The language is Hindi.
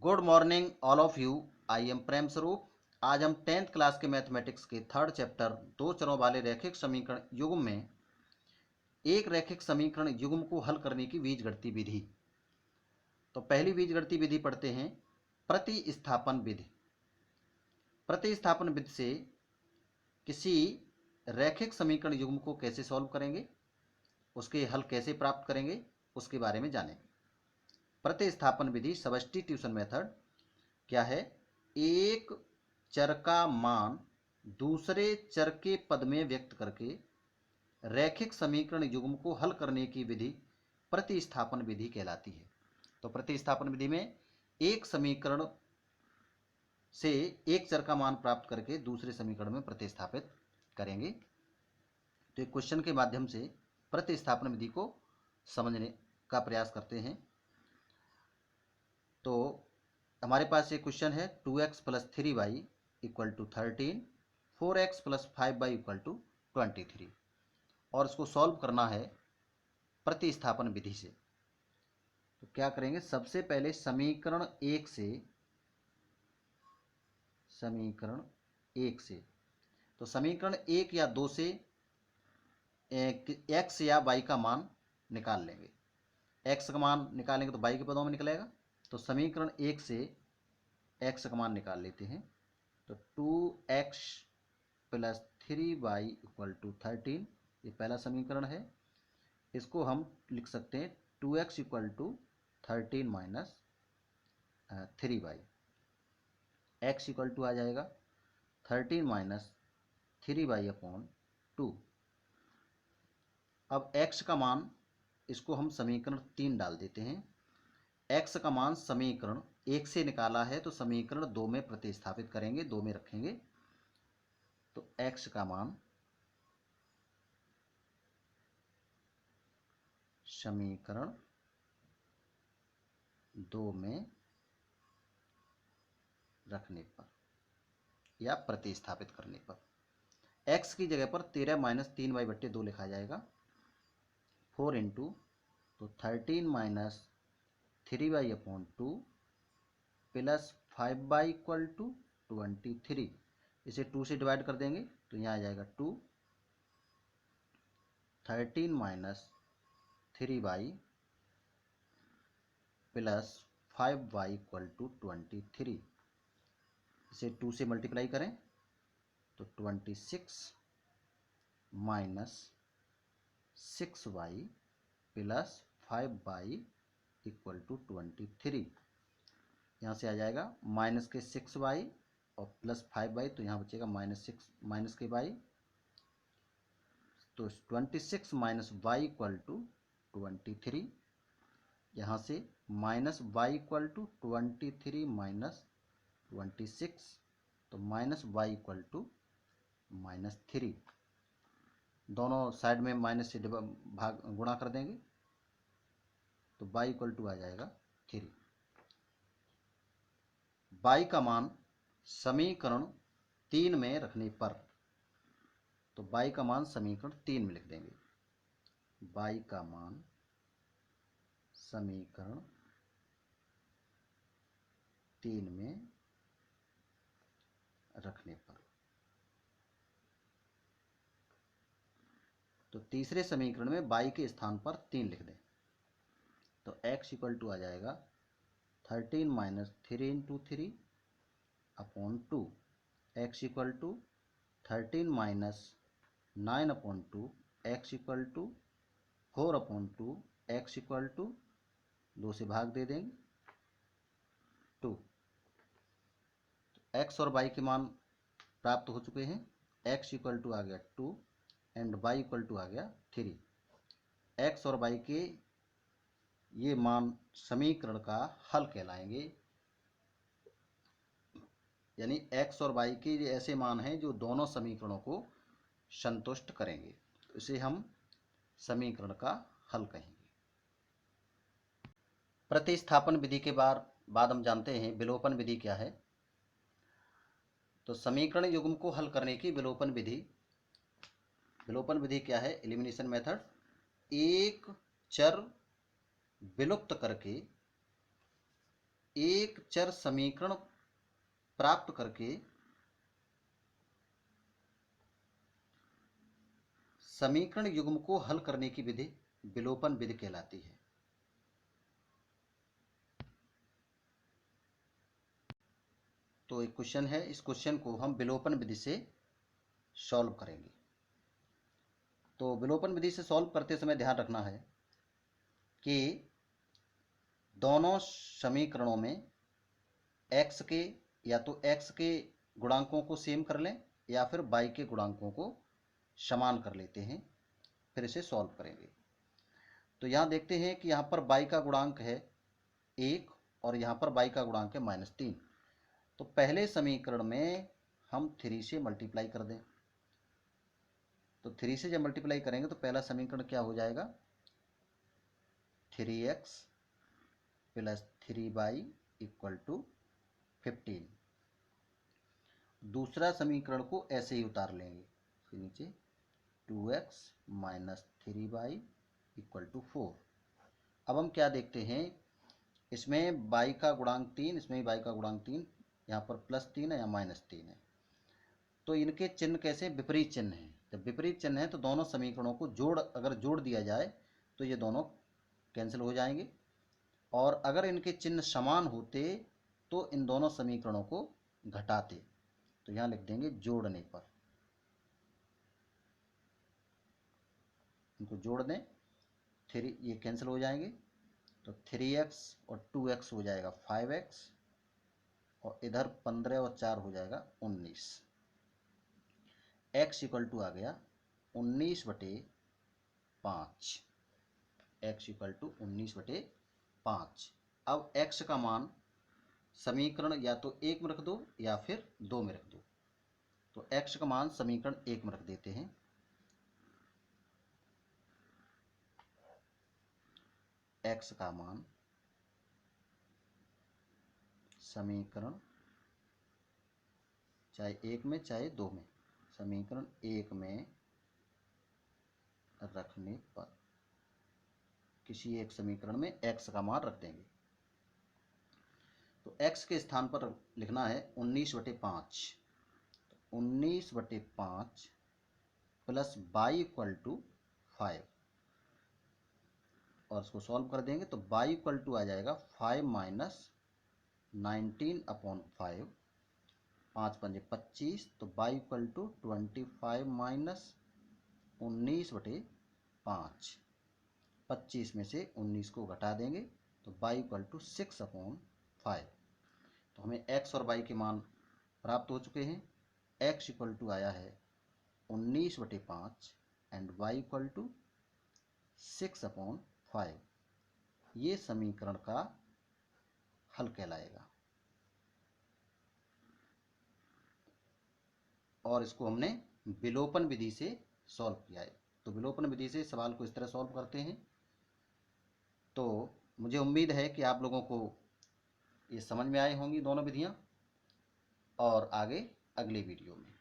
Good morning all of you. I am Prem Swaroop. आज हम 10th क्लास के मैथमेटिक्स के 3rd चैप्टर दो चरों वाले रैखिक समीकरण युग्म में एक रैखिक समीकरण युग्म को हल करने की बीजगणितीय विधि। तो पहली बीजगणितीय विधि पढ़ते हैं, प्रतिस्थापन विधि। प्रतिस्थापन विधि से किसी रैखिक समीकरण युग्म को कैसे सॉल्व करेंगे, उसके हल कैसे प्राप्त करेंगे, उसके बारे में जानेंगे। प्रतिस्थापन विधि सब्स्टिट्यूशन मेथड क्या है? एक चर का मान दूसरे चर के पद में व्यक्त करके रैखिक समीकरण युग्म को हल करने की विधि प्रतिस्थापन विधि कहलाती है। तो प्रतिस्थापन विधि में एक समीकरण से एक चर का मान प्राप्त करके दूसरे समीकरण में प्रतिस्थापित करेंगे। तो एक क्वेश्चन के माध्यम से प्रतिस्थापन विधि को समझने का प्रयास करते हैं। तो हमारे पास एक क्वेश्चन है 2x + 3y = 13, 4x + 5y = 23 और इसको सॉल्व करना है प्रतिस्थापन विधि से। तो क्या करेंगे, सबसे पहले समीकरण एक से तो समीकरण एक या दो से x या y का मान निकाल लेंगे। x का मान निकालेंगे तो y के पदों में निकलेगा। तो समीकरण एक से x का मान निकाल लेते हैं। तो 2x + 3y = 13, ये पहला समीकरण है। इसको हम लिख सकते हैं 2x = 13 - 3y। x = आ जाएगा 13 - 3y/2। अब x का मान, इसको हम समीकरण 3 डाल देते हैं। x का मान समीकरण एक से निकाला है तो समीकरण दो में प्रतिस्थापित करेंगे, दो में रखेंगे। तो x का मान समीकरण दो में रखने पर या प्रतिस्थापित करने पर x की जगह पर 13 - 3y/2 लिखा जाएगा। 4 × तो 13 - 3y/2 + 5y = 23। इसे 2 से डिवाइड कर देंगे तो यहाँ आ जाएगा 2। 13 - 3y + 5y = 23। इसे 2 से मल्टीप्लाई करें तो 26 - 6y + 5y = 23। यहाँ से आ जाएगा माइनस के 6y और प्लस 5y, तो यहाँ बचेगा -6 माइनस के y। तो 26 - y = 23। यहाँ से -y = 23 - 26, तो -y = -3। दोनों साइड में माइनस से गुणा कर देंगे तो y = आ जाएगा 3। y का मान समीकरण 3 में रखने पर, तो y का मान समीकरण 3 में लिख देंगे। y का मान समीकरण 3 में रखने पर, तो तीसरे समीकरण में y के स्थान पर 3 लिख दें। तो x = आ जाएगा 13 - 3 × 3/2। x = 13 - 9/2। x = 4/2। x = 2 से भाग दे देंगे 2। x और y के मान प्राप्त हो चुके हैं। x = आ गया 2 एंड y = आ गया 3। x और y के ये मान समीकरण का हल कहलाएंगे। यानी x और y के ऐसे मान हैं जो दोनों समीकरणों को संतुष्ट करेंगे, तो इसे हम समीकरण का हल कहेंगे। प्रतिस्थापन विधि के बाद हम जानते हैं विलोपन विधि क्या है। तो समीकरण युग्म को हल करने की विलोपन विधि क्या है? Elimination method. एक चर विलुप्त करके एक चर समीकरण प्राप्त करके समीकरण युग्म को हल करने की विधि विलोपन विधि कहलाती है। तो एक क्वेश्चन है, इस क्वेश्चन को हम विलोपन विधि से सॉल्व करेंगे। तो विलोपन विधि से सॉल्व करते समय ध्यान रखना है कि दोनों समीकरणों में x के या तो x के गुणांकों को सेम कर लें या फिर y के गुणांकों को समान कर लेते हैं, फिर इसे सॉल्व करेंगे। तो यहाँ देखते हैं कि यहाँ पर y का गुणांक है 1 और यहाँ पर y का गुणांक है -3। तो पहले समीकरण में हम 3 से मल्टीप्लाई कर दें। तो 3 से जब मल्टीप्लाई करेंगे तो पहला समीकरण क्या हो जाएगा, 3x + 3y = 15। दूसरा समीकरण को ऐसे ही उतार लेंगे, इसके नीचे 2x - 3y = 4। अब हम क्या देखते हैं, इसमें y का गुणांक 3, इसमें y का गुणांक 3, यहाँ पर +3 है या -3 है। तो इनके चिन्ह कैसे, विपरीत चिन्ह हैं। जब विपरीत चिन्ह है तो दोनों समीकरणों को अगर जोड़ दिया जाए तो ये दोनों कैंसिल हो जाएंगे, और अगर इनके चिन्ह समान होते तो इन दोनों समीकरणों को घटाते। तो यहाँ लिख देंगे जोड़ने पर, इनको जोड़ दें, 3 ये कैंसिल हो जाएंगे। तो 3x और 2x हो जाएगा 5x, और इधर 15 और 4 हो जाएगा 19। x = आ गया 19/5। x = 19/5। अब x का मान समीकरण या तो 1 में रख दो या फिर 2 में रख दो। तो x का मान समीकरण 1 में रख देते हैं। x का मान समीकरण चाहे 1 में चाहे 2 में, समीकरण 1 में रखने पर किसी एक समीकरण में x का मान रख देंगे। तो x के स्थान पर लिखना है 19/5। तो 19/5 + y = 5, और इसको सॉल्व कर देंगे तो y = आ जाएगा 5 - 19/5, 5 × 5 = 25। तो y = 25 - 19/5। 25 में से 19 को घटा देंगे तो y = 6/5। तो हमें x और y के मान प्राप्त हो चुके हैं। x = आया है 19/5 एंड y = 6/5। ये समीकरण का हल कहलाएगा, और इसको हमने विलोपन विधि से सॉल्व किया है। तो विलोपन विधि से सवाल को इस तरह सॉल्व करते हैं। तो मुझे उम्मीद है कि आप लोगों को ये समझ में आई होंगी दोनों विधियां, और आगे अगले वीडियो में